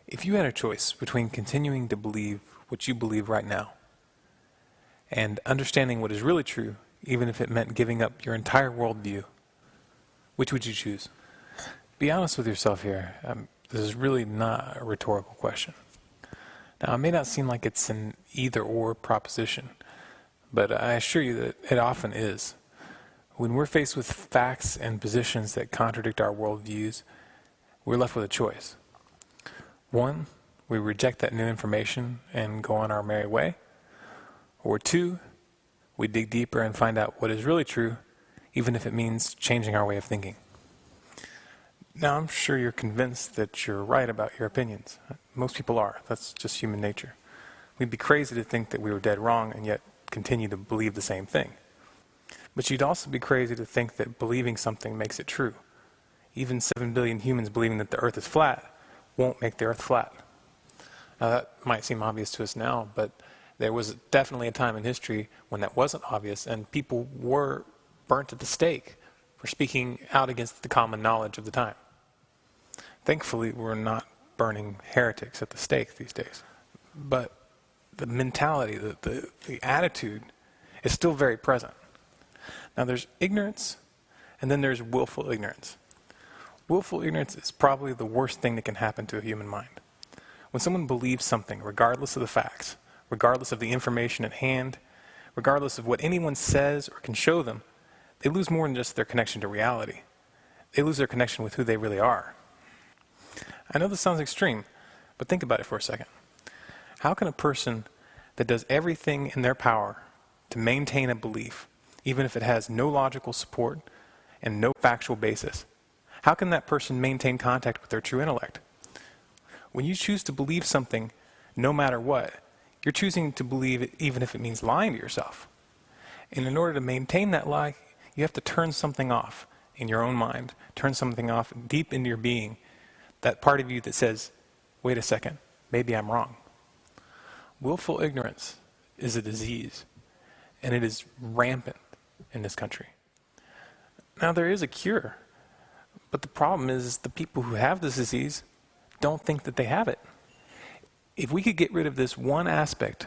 If you had a choice between continuing to believe what you believe right now and understanding what is really true, even if it meant giving up your entire worldview, which would you choose? Be honest with yourself here. This is really not a rhetorical question. Now, it may not seem like it's an either-or proposition, but I assure you that it often is. When we're faced with facts and positions that contradict our worldviews, we're left with a choice. One, we reject that new information and go on our merry way. Or two, we dig deeper and find out what is really true, even if it means changing our way of thinking. Now, I'm sure you're convinced that you're right about your opinions. Most people are. That's just human nature. We'd be crazy to think that we were dead wrong and yet continue to believe the same thing. But you'd also be crazy to think that believing something makes it true. Even 7 billion humans believing that the Earth is flat won't make the Earth flat. Now, that might seem obvious to us now, but there was definitely a time in history when that wasn't obvious, and people were burnt at the stake for speaking out against the common knowledge of the time. Thankfully, we're not burning heretics at the stake these days. But the mentality, the attitude is still very present. Now, there's ignorance, and then there's willful ignorance. Willful ignorance is probably the worst thing that can happen to a human mind. When someone believes something, regardless of the facts, regardless of the information at hand, regardless of what anyone says or can show them, they lose more than just their connection to reality. They lose their connection with who they really are. I know this sounds extreme, but think about it for a second. How can a person that does everything in their power to maintain a belief, even if it has no logical support and no factual basis, how can that person maintain contact with their true intellect? When you choose to believe something, no matter what, you're choosing to believe it even if it means lying to yourself. And in order to maintain that lie, you have to turn something off in your own mind, turn something off deep into your being, that part of you that says, wait a second, maybe I'm wrong. Willful ignorance is a disease, and it is rampant in this country. Now, there is a cure, but the problem is the people who have this disease don't think that they have it. If we could get rid of this one aspect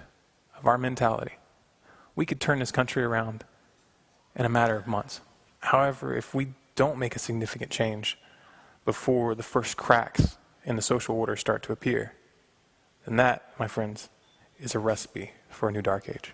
of our mentality, we could turn this country around in a matter of months. However, if we don't make a significant change before the first cracks in the social order start to appear, then that, my friends, is a recipe for a new dark age.